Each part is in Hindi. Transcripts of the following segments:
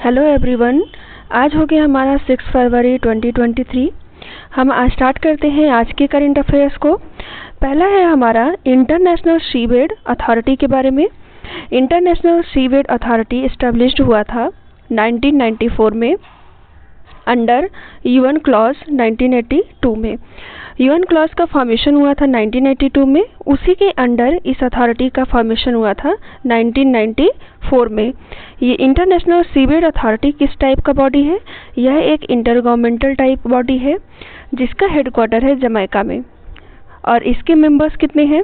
Hello everyone. आज हो गया हमारा 6 फरवरी 2023। हम आज स्टार्ट करते हैं आज के करंट अफेयर्स को। पहला है हमारा इंटरनेशनल सीबेड अथॉरिटी के बारे में। इंटरनेशनल सीबेड अथॉरिटी इस्टेब्लिश्ड हुआ था 1994 में अंडर यूएन क्लॉज 1982 में। यूएन क्लॉज का फॉर्मेशन हुआ था 1982 में, उसी के अंडर इस अथॉरिटी का फॉर्मेशन हुआ था 1994 में। ये इंटरनेशनल सीबेड अथॉरिटी किस टाइप का बॉडी है? यह एक इंटरगवर्नमेंटल टाइप बॉडी है जिसका हेडक्वार्टर है जमैका में। और इसके मेंबर्स कितने हैं?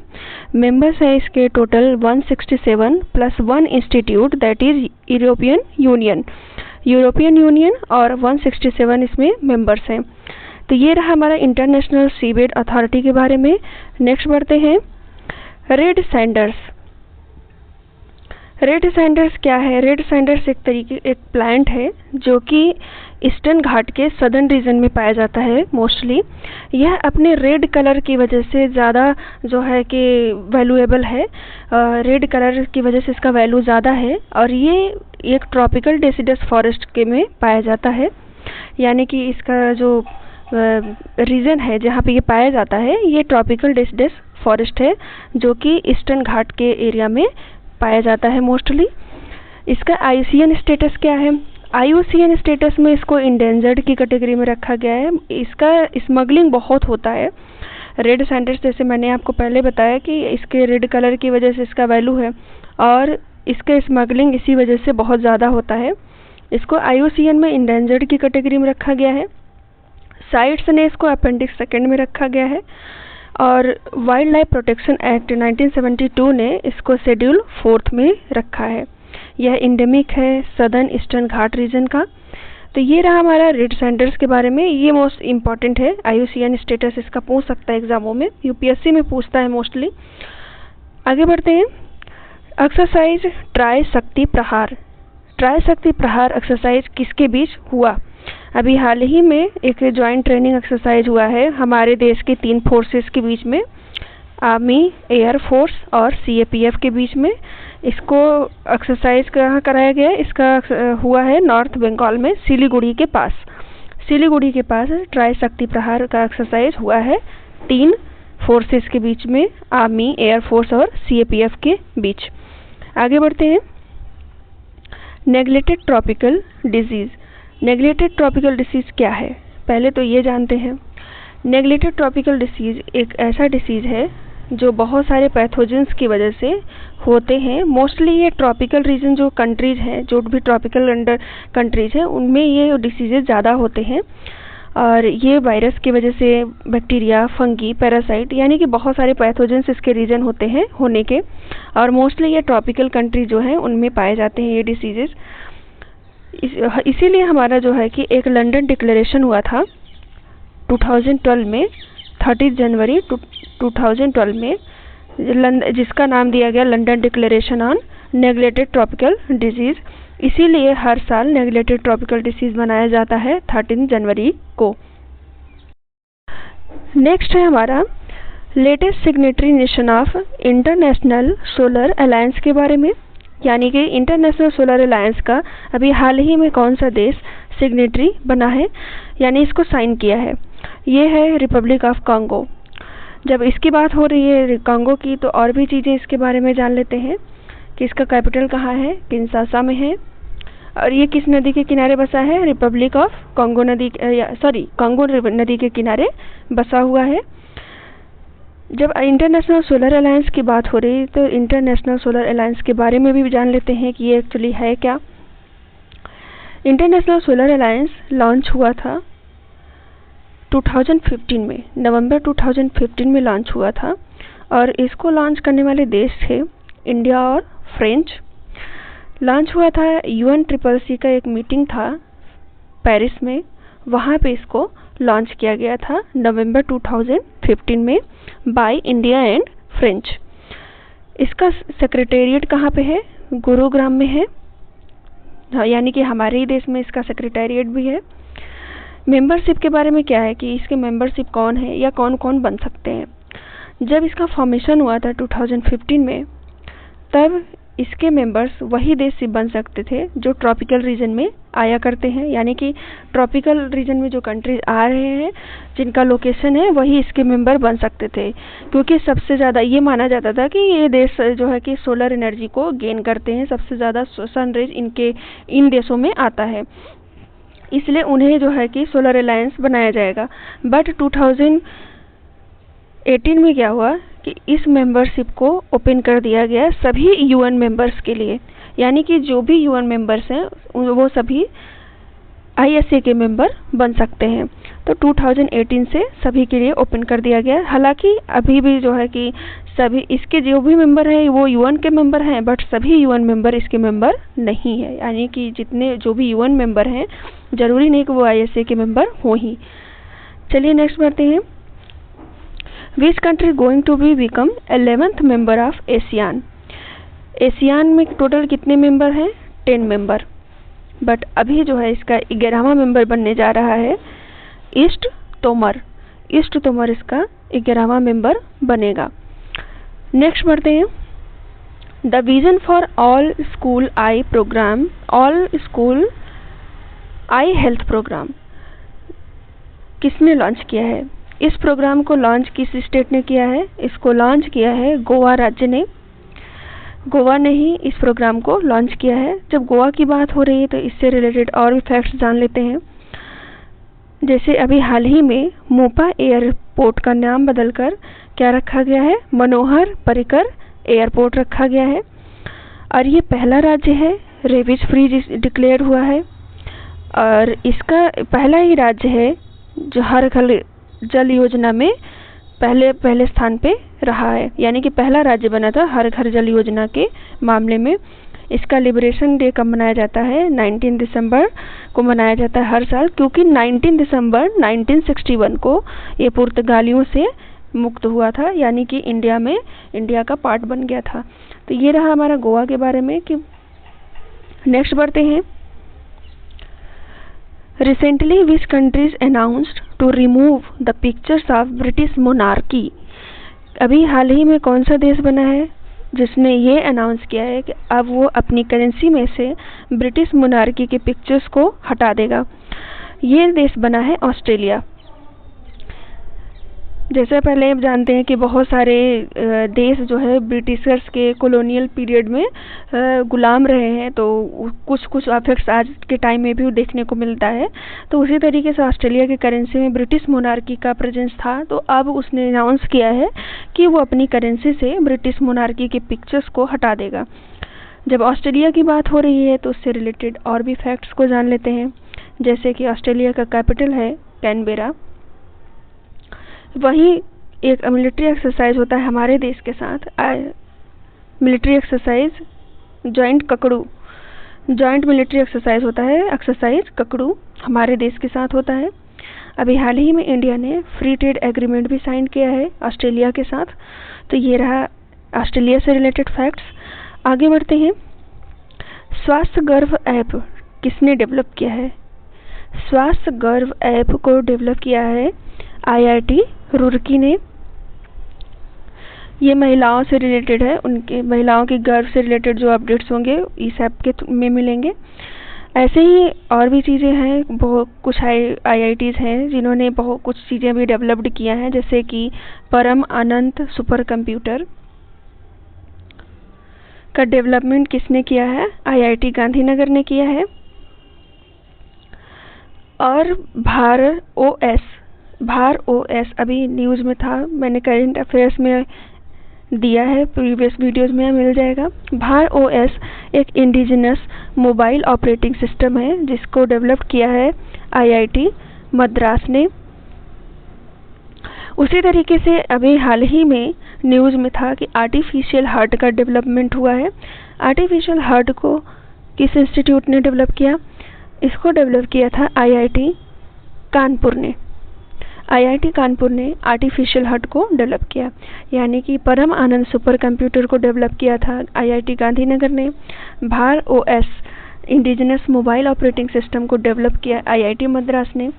मेंबर्स हैं इसके total 167 plus 1 institute that is European union और 167 इसमें मेंबर्स हैं। तो ये रहा हमारा इंटरनेशनल सीबेड अथॉरिटी के बारे में। नेक्स्ट बढ़ते हैं रेड सैंडर्स। रेड सैंडर्स क्या है? रेड सैंडर्स एक प्लांट है जो कि ईस्टर्न घाट के सदर्न रीजन में पाया जाता है मोस्टली। यह अपने रेड कलर की वजह से ज़्यादा जो है कि वैल्यूएबल है। रेड कलर की वजह से इसका वैल्यू ज़्यादा है और ये एक ट्रॉपिकल डेसिडस फॉरेस्ट के में पाया जाता है। यानी कि इसका जो रीजन है जहाँ पे ये पाया जाता है ये ट्रॉपिकल डेसिडस फॉरेस्ट है जो कि ईस्टर्न घाट के एरिया में पाया जाता है मोस्टली। इसका आईयूसीएन स्टेटस क्या है? आईयूसीएन स्टेटस में इसको इंडेंजर्ड की कैटेगरी में रखा गया है। इसका स्मगलिंग बहुत होता है। रेड सैंडर्स जैसे मैंने आपको पहले बताया कि इसके रेड कलर की वजह से इसका वैल्यू है और इसका स्मगलिंग इसी वजह से बहुत ज़्यादा होता है। इसको आईयूसीएन में इंडेंजर्ड की कैटेगरी में रखा गया है। साइट्स ने इसको अपेंडिक्स सेकेंड में रखा गया है और वाइल्ड लाइफ प्रोटेक्शन एक्ट 1972 ने इसको शेड्यूल 4th में रखा है। यह इंडेमिक है सदर्न ईस्टर्न घाट रीजन का। तो ये रहा हमारा रेड सैंडर्स के बारे में। ये मोस्ट इम्पॉर्टेंट है। आईयूसीएन स्टेटस इसका पूछ सकता है एग्जामों में, यूपीएससी में पूछता है मोस्टली। आगे बढ़ते हैं एक्सरसाइज ट्राई शक्ति प्रहार। ट्राई शक्ति प्रहार एक्सरसाइज किसके बीच हुआ? अभी हाल ही में एक जॉइंट ट्रेनिंग एक्सरसाइज हुआ है हमारे देश के 3 फोर्सेस के बीच में, आर्मी, एयर फोर्स और सीएपीएफ के बीच में। इसको एक्सरसाइज कहाँ कराया गया? इसका हुआ है नॉर्थ बंगाल में सिलीगुड़ी के पास। सिलीगुड़ी के पास ट्राई शक्ति प्रहार का एक्सरसाइज हुआ है 3 फोर्सेस के बीच में, आर्मी, एयर फोर्स और सीएपीएफ के बीच। आगे बढ़ते हैं neglected tropical disease. Neglected tropical disease क्या है? पहले तो ये जानते हैं। नेग्लेक्टेड ट्रॉपिकल डिसीज़ एक ऐसा डिसीज़ है जो बहुत सारे पैथोजेंस की वजह से होते हैं। मोस्टली ये ट्रॉपिकल रीजन जो कंट्रीज़ हैं, जो भी ट्रॉपिकल अंडर कंट्रीज़ हैं, उनमें ये डिसीज़ेज ज़्यादा होते हैं और ये वायरस की वजह से बैक्टीरिया, फंगी, पैरासाइट यानी कि बहुत सारे पैथोजेंस इसके रीजन होते हैं होने के। और मोस्टली ये ट्रॉपिकल कंट्री जो हैं उनमें पाए जाते हैं ये डिसीज़ेज। इसीलिए हमारा जो है कि एक लंदन डिक्लेरेशन हुआ था 2012 में, 30 जनवरी 2012 में, जिसका नाम दिया गया London declaration on neglected tropical disease. इसीलिए हर साल नेग्लेक्टेड ट्रॉपिकल डिसीज़ मनाया जाता है 13 जनवरी को। नेक्स्ट है हमारा latest signatory nation of international solar alliance के बारे में। यानी कि इंटरनेशनल सोलर अलायंस का अभी हाल ही में कौन सा देश सिग्नेटरी बना है यानी इसको साइन किया है? ये है रिपब्लिक ऑफ कांगो। जब इसकी बात हो रही है कांगो की तो और भी चीज़ें इसके बारे में जान लेते हैं कि इसका कैपिटल कहाँ है? किंशासा में है। और ये किस नदी के किनारे बसा है? रिपब्लिक ऑफ कांगो नदी, कांगो नदी के किनारे बसा हुआ है। जब इंटरनेशनल सोलर अलायंस की बात हो रही तो इंटरनेशनल सोलर अलायंस के बारे में भी जान लेते हैं कि ये एक्चुअली है क्या। इंटरनेशनल सोलर अलायंस लॉन्च हुआ था 2015 में, नवंबर 2015 में लॉन्च हुआ था और इसको लॉन्च करने वाले देश थे इंडिया और फ्रेंच। लॉन्च हुआ था UNCCC का एक मीटिंग था पेरिस में, वहाँ पे इसको लॉन्च किया गया था नवंबर 2015 में बाय इंडिया एंड फ्रेंच। इसका सेक्रेटेरिएट कहाँ पे है? गुरुग्राम में है। यानी कि हमारे ही देश में इसका सेक्रेटेरिएट भी है। मेंबरशिप के बारे में क्या है कि इसके मेंबरशिप कौन है या कौन कौन बन सकते हैं? जब इसका फॉर्मेशन हुआ था 2015 में, तब इसके मेंबर्स वही देश से बन सकते थे जो ट्रॉपिकल रीजन में आया करते हैं, यानी कि ट्रॉपिकल रीजन में जो कंट्रीज आ रहे हैं जिनका लोकेशन है वही इसके मेंबर बन सकते थे, क्योंकि सबसे ज़्यादा ये माना जाता था कि ये देश जो है कि सोलर एनर्जी को गेन करते हैं, सबसे ज़्यादा सन रेज इन देशों में आता है, इसलिए उन्हें जो है कि सोलर अलायंस बनाया जाएगा। बट 2018 में क्या हुआ कि इस मेंबरशिप को ओपन कर दिया गया सभी यूएन मेंबर्स के लिए, यानी कि जो भी यूएन मेंबर्स हैं वो सभी आईएसए के मेंबर बन सकते हैं। तो 2018 से सभी के लिए ओपन कर दिया गया। हालांकि अभी भी जो है कि सभी इसके जो भी मेंबर हैं वो यूएन के मेंबर हैं, बट सभी यूएन मेंबर इसके मेंबर नहीं है, यानी कि जितने जो भी यूएन मेंबर हैं जरूरी नहीं कि वो आईएसए के मेंबर हों ही। चलिए नेक्स्ट बढ़ते हैं। Which country going to be become 11th member of ASEAN. ASEAN में टोटल कितने मेंबर हैं? 10 मेंबर, बट अभी जो है इसका 11वां मेंबर बनने जा रहा है ईस्ट तोमर। ईस्ट तोमर इसका 11वां मेंबर बनेगा। नेक्स्ट बढ़ते हैं। The vision for all school eye program, all school eye health program किसने लॉन्च किया है? इस प्रोग्राम को लॉन्च किस स्टेट ने किया है? इसको लॉन्च किया है गोवा राज्य ने। गोवा ने ही इस प्रोग्राम को लॉन्च किया है। जब गोवा की बात हो रही है तो इससे रिलेटेड और भी फैक्ट्स जान लेते हैं। जैसे अभी हाल ही में मोपा एयरपोर्ट का नाम बदलकर क्या रखा गया है? मनोहर पर्रिकर एयरपोर्ट रखा गया है। और ये पहला राज्य है रेबीज फ्री डिक्लेयर हुआ है, और इसका पहला ही राज्य है जो हर घर जल योजना में पहले स्थान पे रहा है, यानी कि पहला राज्य बना था हर घर जल योजना के मामले में। इसका लिबरेशन डे कब मनाया जाता है? 19 दिसंबर को मनाया जाता है हर साल, क्योंकि 19 दिसंबर 1961 को ये पुर्तगालियों से मुक्त हुआ था, यानी कि इंडिया का पार्ट बन गया था। तो ये रहा हमारा गोवा के बारे में। कि नेक्स्ट बढ़ते हैं। Recently, which countries announced to remove the pictures of British monarchy? अभी हाल ही में कौन सा देश बना है जिसने ये अनाउंस किया है कि अब वो अपनी करेंसी में से ब्रिटिश मोनार्की के पिक्चर्स को हटा देगा? ये देश बना है ऑस्ट्रेलिया। जैसे पहले आप जानते हैं कि बहुत सारे देश जो है ब्रिटिशर्स के कॉलोनियल पीरियड में गुलाम रहे हैं, तो कुछ इफेक्ट्स आज के टाइम में भी देखने को मिलता है। तो उसी तरीके से ऑस्ट्रेलिया की करेंसी में ब्रिटिश मोनार्की का प्रेजेंस था, तो अब उसने अनाउंस किया है कि वो अपनी करेंसी से ब्रिटिश मोनार्की के पिक्चर्स को हटा देगा। जब ऑस्ट्रेलिया की बात हो रही है तो उससे रिलेटेड और भी फैक्ट्स को जान लेते हैं। जैसे कि ऑस्ट्रेलिया का कैपिटल है कैनबेरा। वहीं एक मिलिट्री एक्सरसाइज होता है हमारे देश के साथ, military exercise joint military exercise होता है, एक्सरसाइज ककड़ू हमारे देश के साथ होता है। अभी हाल ही में इंडिया ने फ्री ट्रेड एग्रीमेंट भी साइन किया है ऑस्ट्रेलिया के साथ। तो ये रहा ऑस्ट्रेलिया से रिलेटेड फैक्ट्स। आगे बढ़ते हैं। स्वास्थ्य गर्व ऐप किसने डेवलप किया है? स्वास्थ्य गर्व ऐप को डेवलप किया है आईआईटी रुड़की ने। ये महिलाओं से रिलेटेड है, उनके महिलाओं के गर्व से रिलेटेड जो अपडेट्स होंगे इस ऐप के में मिलेंगे। ऐसे ही और भी चीज़ें हैं, बहुत कुछ आईआईटीज़ हैं जिन्होंने बहुत कुछ चीज़ें भी डेवलप्ड किया हैं, जैसे कि परम अनंत सुपर कंप्यूटर का डेवलपमेंट किसने किया है? आईआईटी गांधीनगर ने किया है। और भार ओएस अभी न्यूज़ में था, मैंने करंट अफेयर्स में दिया है, प्रीवियस वीडियोस में मिल जाएगा। भार ओएस एक इंडिजिनस मोबाइल ऑपरेटिंग सिस्टम है जिसको डेवलप किया है आईआईटी मद्रास ने। उसी तरीके से अभी हाल ही में न्यूज़ में था कि आर्टिफिशियल हार्ट का डेवलपमेंट हुआ है। आर्टिफिशियल हार्ट को किस इंस्टीट्यूट ने डेवलप किया? इसको डेवलप किया था आईआईटी कानपुर ने। आईआईटी कानपुर ने आर्टिफिशियल हार्ट को डेवलप किया, यानी कि परम आनंद सुपर कंप्यूटर को डेवलप किया था आईआईटी गांधीनगर ने। भार OS indigenous mobile operating system को डेवलप किया आईआईटी मद्रास ने।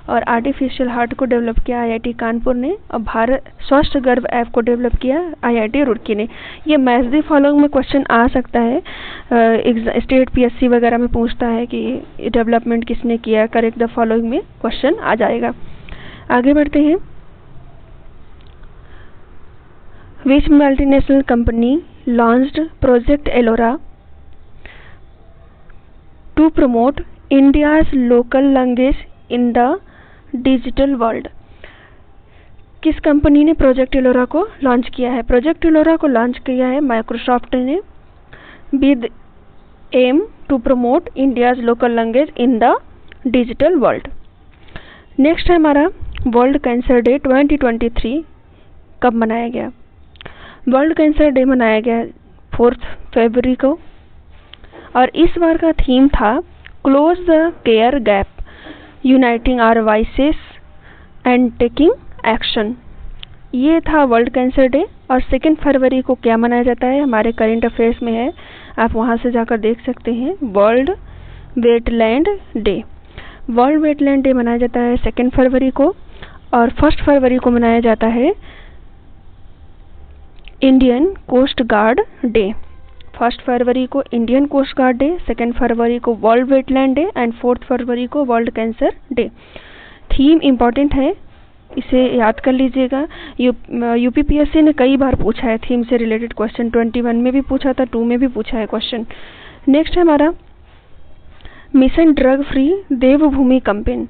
और आर्टिफिशियल हार्ट को डेवलप किया आईआईटी कानपुर ने, और भारत स्वस्थ गर्भ ऐप को डेवलप किया आईआईटी रुड़की ने। ये मैच द फॉलोइंग में क्वेश्चन आ सकता है, स्टेट पीएससी वगैरह में पूछता है कि डेवलपमेंट किसने किया, करेक्ट द फॉलोइंग में क्वेश्चन आ जाएगा। आगे बढ़ते हैं। Which multinational company launched Project Ellora to promote India's local language in the digital world? किस कंपनी ने प्रोजेक्ट एलोरा को लॉन्च किया है? प्रोजेक्ट एलोरा को लॉन्च किया है माइक्रोसॉफ्ट ने, with aim to promote India's local language in the digital world. Next है हमारा वर्ल्ड कैंसर डे 2023 कब मनाया गया? वर्ल्ड कैंसर डे मनाया गया 4 फरवरी को, और इस बार का थीम था close the care gap, uniting our voices and taking action. ये था वर्ल्ड कैंसर डे। और 2 फरवरी को क्या मनाया जाता है? हमारे करंट अफेयर्स में है, आप वहाँ से जाकर देख सकते हैं। World wetland day, world wetland day मनाया जाता है 2 फरवरी को, और 1 फरवरी को मनाया जाता है इंडियन कोस्ट गार्ड डे। 1 फरवरी को इंडियन कोस्ट गार्ड डे, 2 फरवरी को वर्ल्ड वेटलैंड डे एंड 4 फरवरी को world cancer day. Theme important है, इसे याद कर लीजिएगा। यूपीपीएससी ने कई बार पूछा है थीम से रिलेटेड क्वेश्चन, 21 में भी पूछा था, 2 में भी पूछा है क्वेश्चन। नेक्स्ट है हमारा मिशन ड्रग फ्री देवभूमि कैंपेन।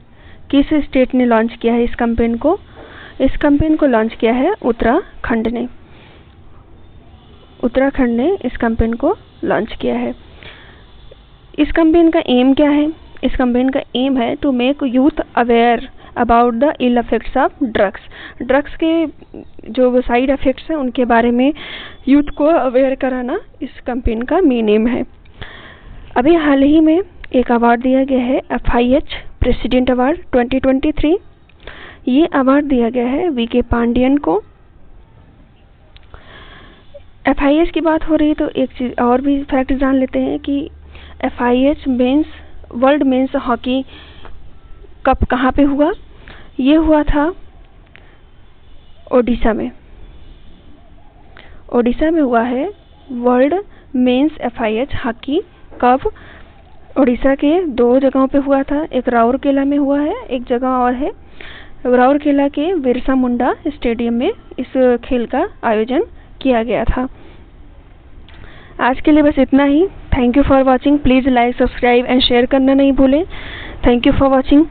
किस स्टेट ने लॉन्च किया है इस कैंपेन को? इस कैंपेन को लॉन्च किया है उत्तराखंड ने। उत्तराखंड ने इस कैंपेन को लॉन्च किया है। इस कैंपेन का एम क्या है? इस कैंपेन का एम है to make youth aware about the ill effects of drugs. Drugs के जो साइड इफेक्ट्स हैं उनके बारे में यूथ को अवेयर कराना इस कैंपेन का मेन एम है। अभी हाल ही में एक अवार्ड दिया गया है FIH प्रेसिडेंट अवार्ड 2023। ये अवार्ड दिया गया है VK पांडियन को। FIH की बात हो रही है तो एक चीज़ और भी फैक्ट जान लेते हैं कि FIH mains world men's hockey cup कहाँ पे हुआ? ये हुआ था ओडिशा में। ओडिशा में हुआ है world men's FIH hockey cup. Odisha के 2 जगहों पे हुआ था, एक राउरकेला में हुआ है, एक जगह और है राउरकेला के बिरसा मुंडा स्टेडियम में इस खेल का आयोजन किया गया था। आज के लिए बस इतना ही। Thank you for watching. Please like, subscribe and share करना नहीं भूलें। Thank you for watching.